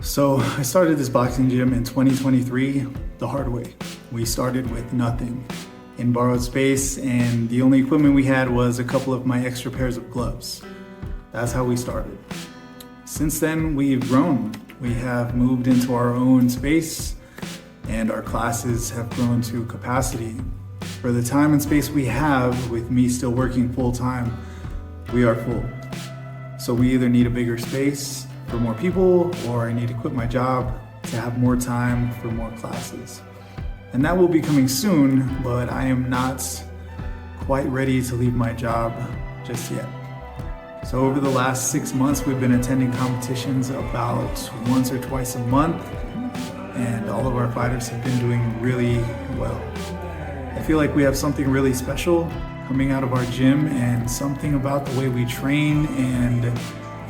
So I started this boxing gym in 2023 the hard way. We started with nothing in borrowed space, and the only equipment we had was a couple of my extra pairs of gloves. That's how we started. Since then, we've grown. We have moved into our own space, and our classes have grown to capacity. For the time and space we have, with me still working full-time, we are full. So we either need a bigger space for more people, or I need to quit my job to have more time for more classes. And that will be coming soon, but I am not quite ready to leave my job just yet. So over the last 6 months, we've been attending competitions about once or twice a month, and all of our fighters have been doing really well. I feel like we have something really special coming out of our gym, and something about the way we train and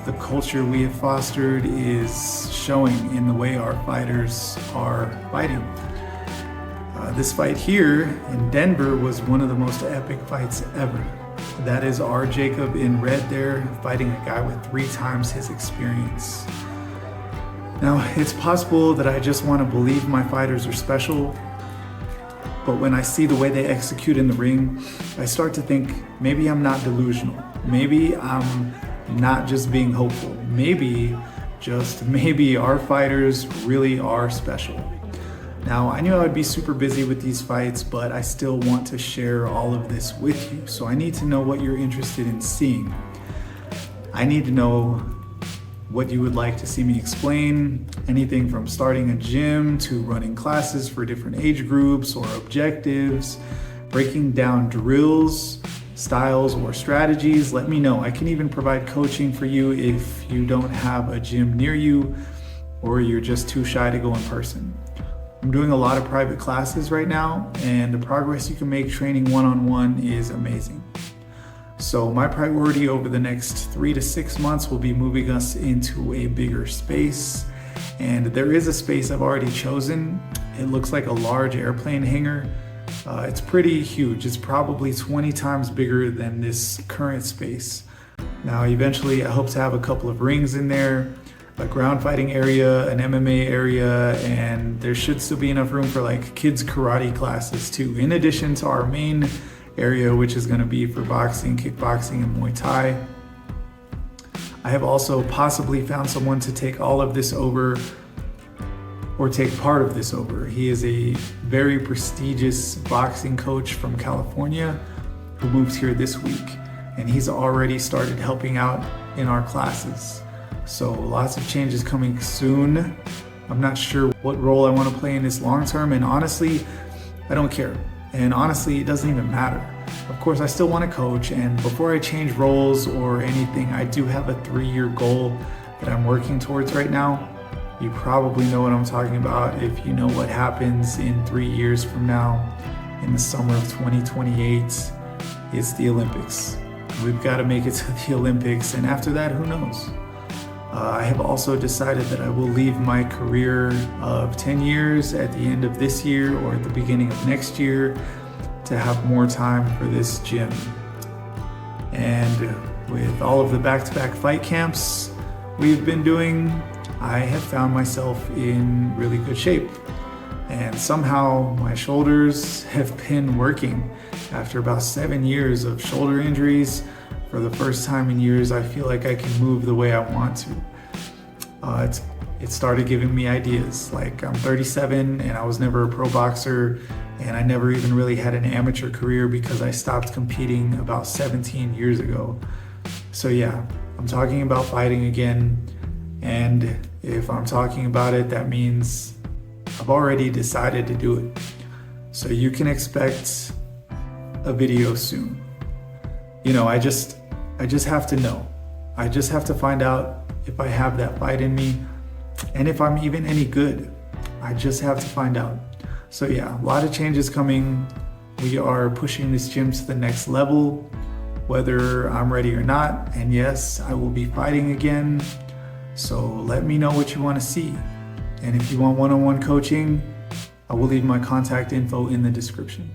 the culture we have fostered is showing in the way our fighters are fighting. This fight here in Denver was one of the most epic fights ever. That is our Jacob in red there, fighting a guy with 3 times his experience. Now, it's possible that I just want to believe my fighters are special, but when I see the way they execute in the ring, I start to think maybe I'm not delusional. Maybe I'm not just being hopeful. Maybe, just maybe, our fighters really are special. Now, I knew I would be super busy with these fights, but I still want to share all of this with you. So I need to know what you're interested in seeing. I need to know what you would like to see me explain, anything from starting a gym to running classes for different age groups or objectives, breaking down drills, styles, or strategies. Let me know. I can even provide coaching for you if you don't have a gym near you or you're just too shy to go in person. I'm doing a lot of private classes right now, and the progress you can make training one-on-one is amazing. So my priority over the next 3 to 6 months will be moving us into a bigger space. And there is a space I've already chosen. It looks like a large airplane hangar. It's pretty huge. It's probably 20 times bigger than this current space. Now, eventually I hope to have a couple of rings in there, a ground fighting area, an MMA area, and there should still be enough room for like kids karate classes too, in addition to our main area, which is going to be for boxing, kickboxing, and Muay Thai. I have also possibly found someone to take all of this over, or take part of this over. He is a very prestigious boxing coach from California who moved here this week, and he's already started helping out in our classes. So lots of changes coming soon. I'm not sure what role I want to play in this long term, and honestly, I don't care. And honestly, it doesn't even matter. Of course, I still want to coach, and before I change roles or anything, I do have a 3-year goal that I'm working towards right now. You probably know what I'm talking about if you know what happens in 3 years from now, in the summer of 2028. It's the Olympics. We've got to make it to the Olympics, and after that, who knows? I have also decided that I will leave my career of 10 years at the end of this year or at the beginning of next year to have more time for this gym. And with all of the back-to-back fight camps we've been doing, I have found myself in really good shape. And somehow my shoulders have been working. After about 7 years of shoulder injuries, for the first time in years, I feel like I can move the way I want to. It started giving me ideas. Like, I'm 37 and I was never a pro boxer, and I never even really had an amateur career because I stopped competing about 17 years ago. So yeah, I'm talking about fighting again, and if I'm talking about it, that means I've already decided to do it. So you can expect a video soon. You know, I just have to know. I just have to find out if I have that fight in me, and if I'm even any good. I just have to find out. So yeah, a lot of changes coming. We are pushing this gym to the next level, whether I'm ready or not. And yes, I will be fighting again. So let me know what you want to see. And if you want one-on-one coaching, I will leave my contact info in the description.